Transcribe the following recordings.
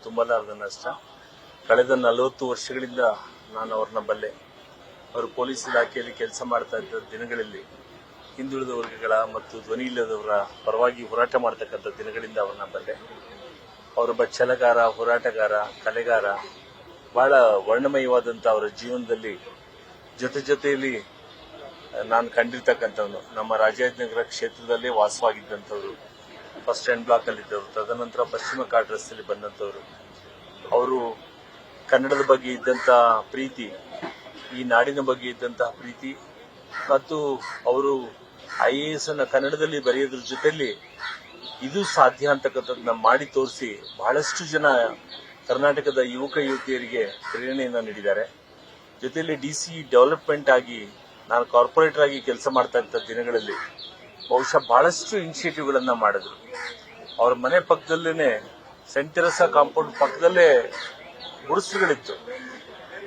ತುಂಬಲಾರದ ನಷ್ಟ. ಕಳೆದ 40 ವರ್ಷಗಳಿಂದ ನಾನು ಅವ್ರನ್ನ ಬಲ್ಲೆ. ಅವರು ಪೊಲೀಸ್ ಇಲಾಖೆಯಲ್ಲಿ ಕೆಲಸ ಮಾಡ್ತಾ ಇದ್ದ ದಿನಗಳಲ್ಲಿ ಹಿಂದುಳಿದ ವರ್ಗಗಳ ಮತ್ತು ಧ್ವನಿ ಇಲ್ಲದವರ ಪರವಾಗಿ ಹೋರಾಟ ಮಾಡ್ತಕ್ಕಂಥ ದಿನಗಳಿಂದ ಅವ್ರನ್ನ ಬಲ್ಲೆ. ಅವರೊಬ್ಬ ಛಲಗಾರ, ಹೋರಾಟಗಾರ, ಕಲೆಗಾರ, ಬಹಳ ವರ್ಣಮಯವಾದಂಥ ಅವರ ಜೀವನದಲ್ಲಿ ಜೊತೆಯಲ್ಲಿ ನಾನು ಕಂಡಿರ್ತಕ್ಕಂಥವ್ನು. ನಮ್ಮ ರಾಜಾಜಿನಗರ ಕ್ಷೇತ್ರದಲ್ಲೇ ವಾಸವಾಗಿದ್ದಂಥವ್ರು, ಫಸ್ಟ್ ಸ್ಟ್ಯಾಂಡ್ ಬ್ಲಾಕ್ ಅಲ್ಲಿದ್ದವರು, ತದನಂತರ ಪಶ್ಚಿಮ ಘಾಟ್ ರಸ್ತೆಯಲ್ಲಿ ಬಂದಂಥವ್ರು. ಅವರು ಕನ್ನಡದ ಬಗ್ಗೆ ಇದ್ದಂಥ ಪ್ರೀತಿ, ಈ ನಾಡಿನ ಬಗ್ಗೆ ಇದ್ದಂತಹ ಪ್ರೀತಿ ಮತ್ತು ಅವರು IAS ಅನ್ನ ಕನ್ನಡದಲ್ಲಿ ಬರೆಯೋದ್ರ ಜೊತೆಯಲ್ಲಿ ಇದು ಸಾಧ್ಯ ಅಂತಕ್ಕಂಥದ್ದನ್ನ ಮಾಡಿ ತೋರಿಸಿ ಬಹಳಷ್ಟು ಜನ ಕರ್ನಾಟಕದ ಯುವಕ ಯುವತಿಯರಿಗೆ ಪ್ರೇರಣೆಯನ್ನ ನೀಡಿದ್ದಾರೆ. ಜೊತೆಯಲ್ಲಿ DC ಡೆವಲಪ್ಮೆಂಟ್ ಆಗಿ ನಾನು ಕಾರ್ಪೊರೇಟರ್ ಆಗಿ ಕೆಲಸ ಮಾಡ್ತಾ ಇದ್ದ ದಿನಗಳಲ್ಲಿ ಬಹುಶಃ ಬಹಳಷ್ಟು ಇನಿಷಿಯೇಟಿವ್ಗಳನ್ನ ಮಾಡಿದ್ರು. ಅವ್ರ ಮನೆ ಪಕ್ಕದಲ್ಲೇನೆ ಸೆಂಟ್ ತೆರೇಸಾ ಕಾಂಪೌಂಡ್ ಪಕ್ಕದಲ್ಲೇ ಗುಡಿಸಲುಗಳಿತ್ತು.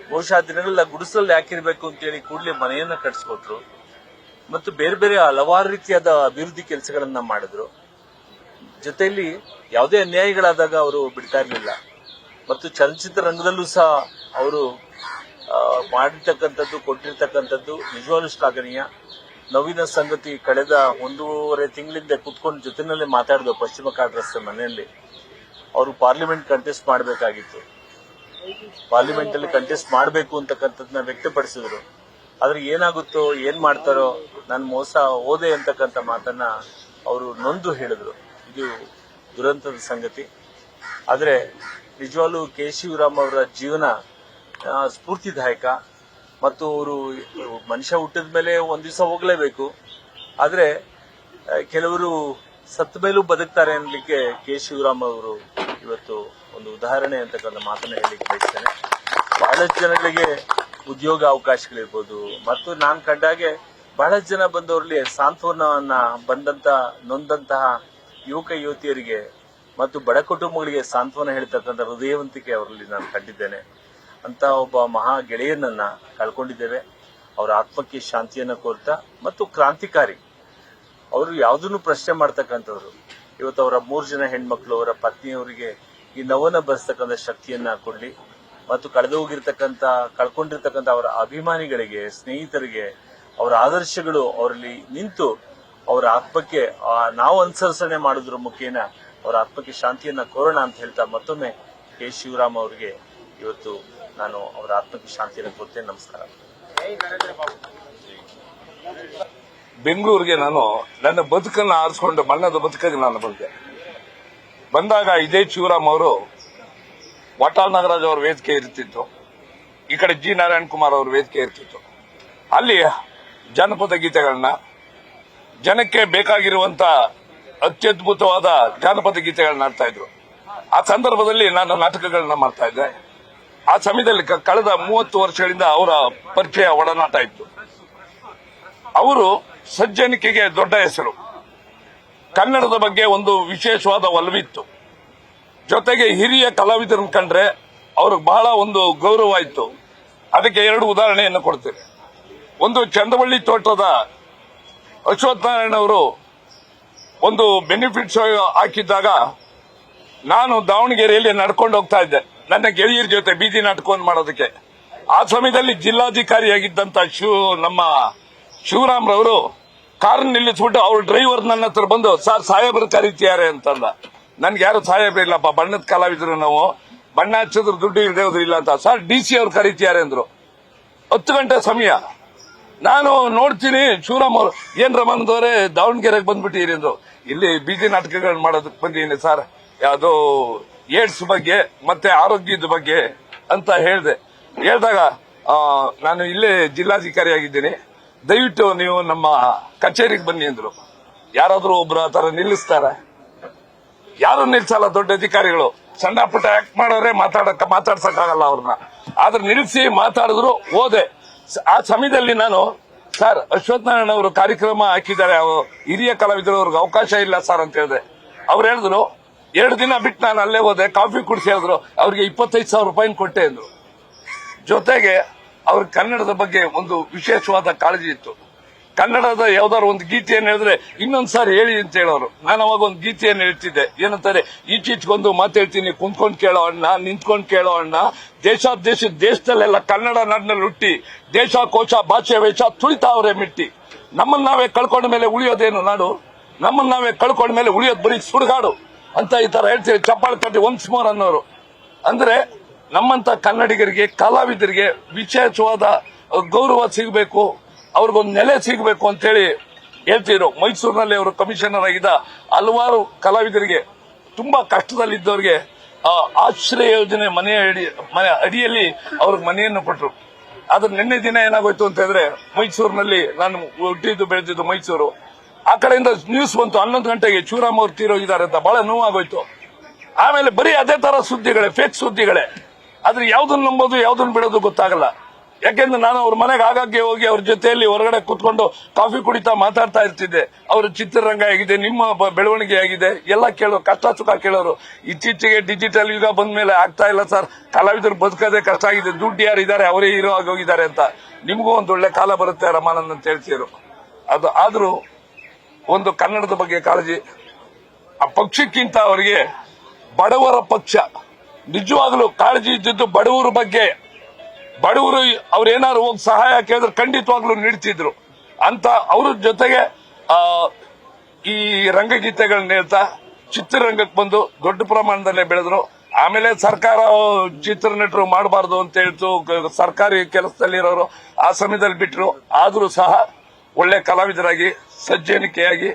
ಬಹುಶಃ ಆ ದಿನಗಳಲ್ಲಿ ಆ ಗುಡಿಸಲಲ್ಲಿ ಯಾಕಿರ್ಬೇಕು ಅಂತೇಳಿ ಕೂಡಲೇ ಮನೆಯನ್ನ ಕಟ್ಸ್ಕೊಟ್ರು ಮತ್ತು ಬೇರೆ ಬೇರೆ ಹಲವಾರು ರೀತಿಯಾದ ಅಭಿವೃದ್ಧಿ ಕೆಲಸಗಳನ್ನ ಮಾಡಿದ್ರು. ಜೊತೆಯಲ್ಲಿ ಯಾವುದೇ ಅನ್ಯಾಯಗಳಾದಾಗ ಅವರು ಬಿಡ್ತಾ ಇರಲಿಲ್ಲ. ಮತ್ತು ಚಲನಚಿತ್ರ ರಂಗದಲ್ಲೂ ಸಹ ಅವರು ಮಾಡಿರ್ತಕ್ಕಂಥದ್ದು, ಕೊಟ್ಟಿರ್ತಕ್ಕಂಥದ್ದು ನಿಜವಾಗ್ಲೂ ಶ್ಲಾಘನೀಯ. ನೋವಿನ ಸಂಗತಿ, ಕಳೆದ 1.5 ತಿಂಗಳಿಂದ ಕುತ್ಕೊಂಡು ಜೊತೆನಲ್ಲೇ ಮಾತಾಡಿದ್ರು ಪಶ್ಚಿಮ ಘಾಟ್ ರಸ್ತೆ ಮನೆಯಲ್ಲಿ. ಅವರು ಪಾರ್ಲಿಮೆಂಟ್ ಕಂಟೆಸ್ಟ್ ಮಾಡಬೇಕಾಗಿತ್ತು, ಪಾರ್ಲಿಮೆಂಟ್ ಅಲ್ಲಿ ಕಂಟೆಸ್ಟ್ ಮಾಡಬೇಕು ಅಂತಕ್ಕಂಥದ್ದನ್ನ ವ್ಯಕ್ತಪಡಿಸಿದ್ರು. ಆದ್ರೆ ಏನಾಗುತ್ತೋ ಏನ್ ಮಾಡ್ತಾರೋ, ನಾನು ಮೋಸ ಹೋದೆ ಅಂತಕ್ಕಂಥ ಮಾತನ್ನ ಅವರು ನೊಂದು ಹೇಳಿದ್ರು. ಇದು ದುರಂತದ ಸಂಗತಿ. ಆದ್ರೆ ನಿಜವಾಗ್ಲೂ ಕೆ. ಶಿವರಾಮ್ ಅವರ ಜೀವನ ಸ್ಫೂರ್ತಿದಾಯಕ. ಮತ್ತು ಅವರು ಮನುಷ್ಯ ಹುಟ್ಟಿದ ಮೇಲೆ ಒಂದ್ ದಿವಸ ಹೋಗ್ಲೇಬೇಕು. ಆದ್ರೆ ಕೆಲವರು ಸತ್ತ ಮೇಲೂ ಬದುಕ್ತಾರೆ ಅನ್ಲಿಕ್ಕೆ ಕೆ. ಶಿವರಾಮ್ ಅವರು ಇವತ್ತು ಒಂದು ಉದಾಹರಣೆ ಅಂತಕ್ಕಂಥ ಮಾತನ್ನ ಹೇಳಲಿಕ್ಕೆ ಬಯಸ್ತೇನೆ. ಬಹಳಷ್ಟು ಜನಗಳಿಗೆ ಉದ್ಯೋಗ ಅವಕಾಶಗಳಿರ್ಬೋದು ಮತ್ತು ನಾನು ಕಂಡಾಗೆ ಬಹಳಷ್ಟು ಜನ ಬಂದವರಲ್ಲಿ ಸಾಂತ್ವನವನ್ನ ಬಂದಂತ ನೊಂದಂತಹ ಯುವಕ ಯುವತಿಯರಿಗೆ ಮತ್ತು ಬಡ ಕುಟುಂಬಗಳಿಗೆ ಸಾಂತ್ವನ ಹೇಳ್ತಕ್ಕಂಥ ಹೃದಯವಂತಿಕೆ ಅವರಲ್ಲಿ ನಾನು ಕಂಡಿದ್ದೇನೆ. ಅಂತ ಒಬ್ಬ ಮಹಾ ಗೆಳೆಯನನ್ನ ಕಳ್ಕೊಂಡಿದ್ದೇವೆ. ಅವರ ಆತ್ಮಕ್ಕೆ ಶಾಂತಿಯನ್ನ ಕೋರ್ತಾ ಮತ್ತು ಕ್ರಾಂತಿಕಾರಿ, ಅವರು ಯಾವುದನ್ನು ಪ್ರಶ್ನೆ ಮಾಡ್ತಕ್ಕಂಥವ್ರು. ಇವತ್ತು ಅವರ 3 ಜನ ಹೆಣ್ಮಕ್ಳು, ಅವರ ಪತ್ನಿಯವರಿಗೆ ಈ ನೋವನ್ನ ಬರೆಸ್ತಕ್ಕಂಥ ಶಕ್ತಿಯನ್ನ ಕೊಡ್ಲಿ ಮತ್ತು ಕಳ್ಕೊಂಡಿರ್ತಕ್ಕಂಥ ಅವರ ಅಭಿಮಾನಿಗಳಿಗೆ, ಸ್ನೇಹಿತರಿಗೆ ಅವರ ಆದರ್ಶಗಳು ಅವರಲ್ಲಿ ನಿಂತು ಅವರ ಆತ್ಮಕ್ಕೆ ನಾವು ಅನುಸರಿಸಣೆ ಮಾಡೋದ್ರ ಮುಖೇನ ಅವರ ಆತ್ಮಕ್ಕೆ ಶಾಂತಿಯನ್ನ ಕೋರೋಣ ಅಂತ ಹೇಳ್ತಾ ಮತ್ತೊಮ್ಮೆ ಕೆ. ಶಿವರಾಮ್ ಅವರಿಗೆ ಇವತ್ತು ನಾನು ಅವರ ಆತ್ಮಕ್ಕೆ ಶಾಂತಿಯನ್ನು ಕೋರ್ತೇನೆ. ನಮಸ್ಕಾರ. ಬೆಂಗಳೂರಿಗೆ ನಾನು ನನ್ನ ಬದುಕನ್ನು ಆರಿಸಿಕೊಂಡು ಬಣ್ಣದ ಬದುಕಿಗೆ ನಾನು ಬಂದಾಗ ಇದೇ ಶಿವರಾಮ್ ಅವರು ವಾಟಾಳ್ ನಾಗರಾಜ್ ಅವರ ವೇದಿಕೆ ಇರ್ತಿತ್ತು, ಈ ಕಡೆ G. ನಾರಾಯಣ್ ಕುಮಾರ್ ಅವರ ವೇದಿಕೆ ಇರ್ತಿತ್ತು. ಅಲ್ಲಿ ಜಾನಪದ ಗೀತೆಗಳನ್ನ, ಜನಕ್ಕೆ ಬೇಕಾಗಿರುವಂತ ಅತ್ಯದ್ಭುತವಾದ ಜಾನಪದ ಗೀತೆಗಳನ್ನ ಆಡ್ತಾ ಇದ್ರು. ಆ ಸಂದರ್ಭದಲ್ಲಿ ನಾನು ನಾಟಕಗಳನ್ನ ಮಾಡ್ತಾ ಇದ್ದೆ. ಆ ಸಮಯದಲ್ಲಿ ಕಳೆದ 30 ವರ್ಷಗಳಿಂದ ಅವರ ಪರಿಚಯ, ಒಡನಾಟ ಇತ್ತು. ಅವರು ಸಜ್ಜನಿಕೆಗೆ ದೊಡ್ಡ ಹೆಸರು, ಕನ್ನಡದ ಬಗ್ಗೆ ಒಂದು ವಿಶೇಷವಾದ ಒಲವಿತ್ತು. ಜೊತೆಗೆ ಹಿರಿಯ ಕಲಾವಿದರನ್ನು ಕಂಡ್ರೆ ಅವ್ರಿಗೆ ಬಹಳ ಒಂದು ಗೌರವ ಇತ್ತು. ಅದಕ್ಕೆ 2 ಉದಾಹರಣೆಯನ್ನು ಕೊಡ್ತೇನೆ. ಒಂದು, ಚಂದವಳ್ಳಿ ತೋಟದ ಅಶ್ವಥ್ ನಾರಾಯಣ ಅವರು ಒಂದು ಬೆನಿಫಿಟ್ ಶೋ ಹಾಕಿದ್ದಾಗ ನಾನು ದಾವಣಗೆರೆಯಲ್ಲಿ ನಡ್ಕೊಂಡು ಹೋಗ್ತಾ ಇದ್ದೆ ನನ್ನ ಗೆಳೆಯರ ಜೊತೆ ಬೀದಿ ನಾಟಕವನ್ನು ಮಾಡೋದಕ್ಕೆ. ಆ ಸಮಯದಲ್ಲಿ ಜಿಲ್ಲಾಧಿಕಾರಿಯಾಗಿದ್ದಂತ ನಮ್ಮ ಶಿವರಾಮ್ ರವರು ಕಾರ್ ನಿಲ್ಲಿಸ್ಬಿಟ್ಟು ಅವ್ರ ಡ್ರೈವರ್ ನನ್ನ ಹತ್ರ ಬಂದು, ಸರ್ ಸಾಹೇಬ್ರು ಕರೀತಿದ್ದಾರೆ ಅಂತಂದ. ನನ್ಗೆ ಯಾರು ಸಾಹೇಬ್ರು ಇಲ್ಲಪ್ಪ, ಬಣ್ಣದ ಕಲಾವಿದ್ರು ನಾವು, ಬಣ್ಣ ಹಚ್ಚಿದ್ರು ದುಡ್ಡು ಇಲ್ಲದೆ ಇಲ್ಲ ಅಂತ. ಸರ್ DC ಅವ್ರು ಕರೀತಿದ್ದಾರೆ ಅಂದ್ರು. 10 ಗಂಟೆ ಸಮಯ. ನಾನು ನೋಡ್ತೀನಿ ಶಿವರಾಮ್ ಅವರು, ಏನ್ ರಮಣದವರೇ ದಾವಣಗೆರೆಗೆ ಬಂದ್ಬಿಟ್ಟಿರಿ ಅಂದ್ರು. ಇಲ್ಲಿ ಬೀದಿ ನಾಟಕಗಳನ್ನ ಮಾಡೋದಕ್ಕೆ ಬಂದಿದ್ದೀನಿ ಸರ್, ಯಾವ್ದೋ ಏಡ್ಸ್ ಬಗ್ಗೆ ಮತ್ತೆ ಆರೋಗ್ಯದ ಬಗ್ಗೆ ಅಂತ ಹೇಳಿದಾಗ ನಾನು ಇಲ್ಲೇ ಜಿಲ್ಲಾಧಿಕಾರಿ ಆಗಿದ್ದೀನಿ, ದಯವಿಟ್ಟು ನೀವು ನಮ್ಮ ಕಚೇರಿಗೆ ಬನ್ನಿ ಅಂದ್ರು. ಯಾರಾದ್ರೂ ಒಬ್ರು ಆ ತರ ನಿಲ್ಲಿಸ್ತಾರ? ಯಾರು ನಿಲ್ಸಲ್ಲ. ದೊಡ್ಡ ಅಧಿಕಾರಿಗಳು ಸಣ್ಣ ಪುಟ್ಟ ಆಕ್ಟ್ ಮಾಡೋರೆ ಮಾತಾಡ್ಸಕ್ಕಾಗಲ್ಲ ಅವ್ರನ್ನ. ಆದ್ರೆ ನಿಲ್ಲಿಸಿ ಮಾತಾಡಿದ್ರು. ಹೋದೆ. ಆ ಸಮಯದಲ್ಲಿ ನಾನು, ಸರ್ ಅಶ್ವಥ್ ನಾರಾಯಣ ಅವರು ಕಾರ್ಯಕ್ರಮ ಹಾಕಿದ್ದಾರೆ, ಹಿರಿಯ ಕಲಾವಿದರು, ಅವ್ರಿಗೆ ಅವಕಾಶ ಇಲ್ಲ ಸರ್ ಅಂತ ಹೇಳಿದೆ. ಅವ್ರು ಹೇಳಿದ್ರು, 2 ದಿನ ಬಿಟ್ಟು ನಾನು ಅಲ್ಲೇ ಹೋದೆ, ಕಾಫಿ ಕುಡಿಸಿ ಹೇಳಿದ್ರು, ಅವ್ರಿಗೆ 25,000 ರೂಪಾಯಿ ಕೊಟ್ಟೆ ಅಂದ್ರು. ಜೊತೆಗೆ ಅವ್ರ ಕನ್ನಡದ ಬಗ್ಗೆ ಒಂದು ವಿಶೇಷವಾದ ಕಾಳಜಿ ಇತ್ತು. ಕನ್ನಡದ ಯಾವ್ದಾದ್ರು ಒಂದು ಗೀತೆಯನ್ನು ಹೇಳಿದ್ರೆ ಇನ್ನೊಂದ್ಸಾರಿ ಹೇಳಿ ಅಂತ ಹೇಳೋರು. ನಾನು ಅವಾಗ ಒಂದು ಗೀತೆಯನ್ನು ಹೇಳ್ತಿದ್ದೆ, ಏನಂತಾರೆ, ಈಚೀಚ್ಗೊಂದು ಮಾತು ಹೇಳ್ತೀನಿ, ಕುಂತ್ಕೊಂಡು ಕೇಳೋ ಅಣ್ಣ, ನಿಂತ್ಕೊಂಡು ಕೇಳೋ ಅಣ್ಣ, ದೇಶದಲ್ಲೆಲ್ಲ ಕನ್ನಡ ನಾಡಿನಲ್ಲಿ ಹುಟ್ಟಿ ದೇಶ ಕೋಶ ಭಾಷೆ ವೇಷ ತುಳಿತಾವ್ರೆ ಮಿಟ್ಟಿ. ನಮ್ಮನ್ನ ನಾವೇ ಕಳ್ಕೊಂಡ ಮೇಲೆ ಉಳಿಯೋದೇನು ನಾಡು, ನಮ್ಮನ್ನ ನಾವೇ ಕಳ್ಕೊಂಡ ಮೇಲೆ ಉಳಿಯೋದು ಬರೀ ಸುಡುಗಾಡು ಅಂತ ಈ ತರ ಹೇಳ್ತೀವಿ. ಚಪ್ಪಾಳೆ ತಟ್ಟಿ ಒನ್ಸ್ ಮೋರ್ ಅನ್ನೋರು. ಅಂದ್ರೆ ನಮ್ಮಂತ ಕನ್ನಡಿಗರಿಗೆ, ಕಲಾವಿದರಿಗೆ ವಿಶೇಷವಾದ ಗೌರವ ಸಿಗಬೇಕು, ಅವ್ರಿಗೊಂದು ನೆಲೆ ಸಿಗಬೇಕು ಅಂತೇಳಿ ಹೇಳ್ತಿದ್ರು. ಮೈಸೂರಿನಲ್ಲಿ ಅವರು ಕಮಿಷನರ್ ಆಗಿದ್ದ ಹಲವಾರು ಕಲಾವಿದರಿಗೆ, ತುಂಬಾ ಕಷ್ಟದಲ್ಲಿದ್ದವರಿಗೆ ಆಶ್ರಯ ಯೋಜನೆ ಮನೆ ಅಡಿಯಲ್ಲಿ ಅವ್ರಿಗೆ ಮನೆಯನ್ನು ಕೊಟ್ಟರು. ಆದ್ರೆ ನಿನ್ನೆ ದಿನ ಏನಾಗೋಯ್ತು ಅಂತ ಹೇಳಿದ್ರೆ, ಮೈಸೂರಿನಲ್ಲಿ, ನಾನು ಹುಟ್ಟಿದ್ದು ಬೆಳೆದಿದ್ದು ಮೈಸೂರು, ಆ ಕಡೆಯಿಂದ ನ್ಯೂಸ್ ಬಂತು 11 ಗಂಟೆಗೆ ಶಿವರಾಮ್ ಅವ್ರು ತೀರೋಗಿದ್ದಾರೆ ಅಂತ. ಬಹಳ ನೋವಾಗೋಯ್ತು. ಆಮೇಲೆ ಬರೀ ಅದೇ ತರ ಸುದ್ದಿಗಳೇ, ಫೇಕ್ ಸುದ್ದಿಗಳೇ. ಆದ್ರೆ ಯಾವ್ದನ್ನ ನಂಬೋದು ಯಾವ್ದನ್ನ ಬಿಡೋದು ಗೊತ್ತಾಗಲ್ಲ. ಯಾಕೆಂದ್ರೆ ನಾನು ಅವ್ರ ಮನೆಗೆ ಆಗಾಗ್ಗೆ ಹೋಗಿ ಅವ್ರ ಜೊತೆಯಲ್ಲಿ ಹೊರಗಡೆ ಕೂತ್ಕೊಂಡು ಕಾಫಿ ಕುಡಿತಾ ಮಾತಾಡ್ತಾ ಇರ್ತಿದ್ದೆ. ಅವ್ರ ಚಿತ್ರರಂಗ ಹೇಗಿದೆ, ನಿಮ್ಮ ಬೆಳವಣಿಗೆ ಹೇಗಿದೆ ಎಲ್ಲ ಕೇಳೋ, ಕಷ್ಟ ಸುಖ ಕೇಳೋರು. ಇತ್ತೀಚೆಗೆ ಡಿಜಿಟಲ್ ಯುಗ ಬಂದ ಮೇಲೆ ಆಗ್ತಾ ಇಲ್ಲ ಸರ್, ಕಲಾವಿದರು ಬದುಕೋದೇ ಕಷ್ಟ ಆಗಿದೆ, ದುಡ್ಡು ಯಾರಿದ್ದಾರೆ ಅವರೇ ಹೀರೋ ಆಗಿ ಹೋಗಿದ್ದಾರೆ ಅಂತ. ನಿಮಗೂ ಒಂದು ಒಳ್ಳೆ ಕಾಲ ಬರುತ್ತೆ ರಮಾನಂದ್ ಅಂತ ಹೇಳ್ತಿದ್ರು. ಅದು ಆದ್ರೂ ಒಂದು ಕನ್ನಡದ ಬಗ್ಗೆ ಕಾಳಜಿ. ಆ ಪಕ್ಷಕ್ಕಿಂತ ಅವರಿಗೆ ಬಡವರ ಪಕ್ಷ ನಿಜವಾಗ್ಲೂ ಕಾಳಜಿ ಇದ್ದಿದ್ದು ಬಡವರ ಬಗ್ಗೆ. ಬಡವರು ಅವ್ರೇನಾದ್ರು ಹೋಗಿ ಸಹಾಯ ಕೇಳಿದ್ರೆ ಖಂಡಿತವಾಗ್ಲೂ ನೀಡ್ತಿದ್ರು ಅಂತ. ಅವ್ರ ಜೊತೆಗೆ ಈ ರಂಗಗೀತೆಗಳನ್ನ ಹೇಳ್ತಾ ಚಿತ್ರರಂಗಕ್ಕೆ ಬಂದು ದೊಡ್ಡ ಪ್ರಮಾಣದಲ್ಲೇ ಬೆಳೆದ್ರು. ಆಮೇಲೆ ಸರ್ಕಾರ ಚಿತ್ರನಟರು ಮಾಡಬಾರ್ದು ಅಂತ ಹೇಳ್ತು, ಸರ್ಕಾರಿ ಕೆಲಸದಲ್ಲಿರೋರು ಆ ಸಮಯದಲ್ಲಿ ಬಿಟ್ರು. ಆದ್ರೂ ಸಹ ಒಳ್ಳೆ ಕಲಾವಿದರಾಗಿ, ಸಜ್ಜನಿಕೆಯಾಗಿ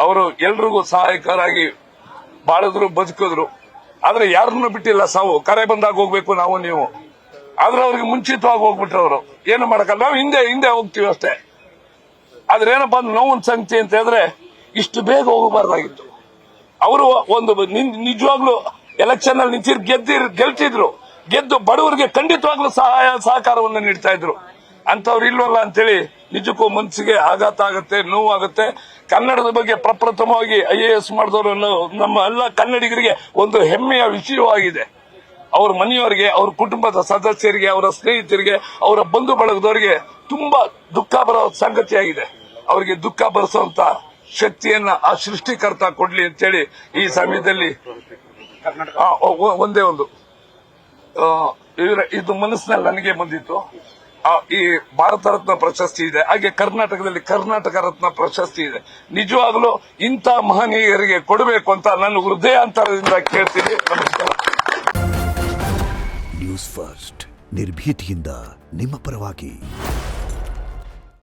ಅವರು ಎಲ್ರಿಗೂ ಸಹಾಯಕರಾಗಿ ಬಾಳಿದ್ರು, ಬದುಕಿದ್ರು. ಆದ್ರೆ ಯಾರನ್ನೂ ಬಿಟ್ಟಿಲ್ಲ ಸಾವು. ಕರೆ ಬಂದಾಗ ಹೋಗ್ಬೇಕು ನಾವು ನೀವು. ಆದ್ರೆ ಅವ್ರಿಗೆ ಮುಂಚಿತವಾಗಿ ಹೋಗ್ಬಿಟ್ರು ಅವರು. ಏನು ಮಾಡಕ್ಕಲ್ಲ, ನಾವು ಹಿಂದೆ ಹೋಗ್ತೀವಿ ಅಷ್ಟೇ. ಆದ್ರೆ ಏನಪ್ಪಾ ನೋವೊಂದು ಸಂಗತಿ ಅಂತ ಹೇಳಿದ್ರೆ, ಇಷ್ಟು ಬೇಗ ಹೋಗಬಾರ್ದಾಗಿತ್ತು. ಅವರು ಒಂದು ನಿಜವಾಗ್ಲೂ ಎಲೆಕ್ಷನ್ ಅಲ್ಲಿ ಗೆಲ್ತಿದ್ರು, ಗೆದ್ದು ಬಡವರಿಗೆ ಖಂಡಿತವಾಗ್ಲೂ ಸಹಕಾರವನ್ನು ನೀಡ್ತಾ ಇದ್ರು. ಅಂತವ್ರು ಇಲ್ವಲ್ಲ ಅಂತೇಳಿ ನಿಜಕ್ಕೂ ಮನಸ್ಸಿಗೆ ಆಘಾತ ಆಗುತ್ತೆ, ನೋವಾಗುತ್ತೆ. ಕನ್ನಡದ ಬಗ್ಗೆ ಪ್ರಪ್ರಥಮವಾಗಿ IAS ಮಾಡಿದವರು ನಮ್ಮ ಎಲ್ಲ ಕನ್ನಡಿಗರಿಗೆ ಒಂದು ಹೆಮ್ಮೆಯ ವಿಷಯವಾಗಿದೆ. ಅವ್ರ ಮನೆಯವರಿಗೆ, ಅವ್ರ ಕುಟುಂಬದ ಸದಸ್ಯರಿಗೆ, ಅವರ ಸ್ನೇಹಿತರಿಗೆ, ಅವರ ಬಂಧು ಬಳಗದವರಿಗೆ ತುಂಬಾ ದುಃಖ ಬರೋ ಸಂಗತಿಯಾಗಿದೆ. ಅವರಿಗೆ ದುಃಖ ಬರೆಸುವಂತ ಶಕ್ತಿಯನ್ನ ಆ ಸೃಷ್ಟಿಕರ್ತ ಕೊಡ್ಲಿ ಅಂತೇಳಿ ಈ ಸಮಯದಲ್ಲಿ ಒಂದೇ ಒಂದು ಇದು ಮನಸ್ಸಿನಲ್ಲಿ ನನಗೆ ಬಂದಿತ್ತು. ಈ ಭಾರತ ರತ್ನ ಪ್ರಶಸ್ತಿ ಇದೆ, ಹಾಗೆ ಕರ್ನಾಟಕದಲ್ಲಿ ಕರ್ನಾಟಕ ರತ್ನ ಪ್ರಶಸ್ತಿ ಇದೆ. ನಿಜವಾಗ್ಲೂ ಇಂಥ ಮಹನೀಯರಿಗೆ ಕೊಡಬೇಕು ಅಂತ ನಾನು ಹೃದಯಾಂತರದಿಂದ ಕೇಳ್ತೀನಿ. ನಮಸ್ಕಾರ. ನ್ಯೂಸ್ ಫಸ್ಟ್, ನಿರ್ಭೀತಿಯಿಂದ ನಿಮ್ಮ ಪರವಾಗಿ.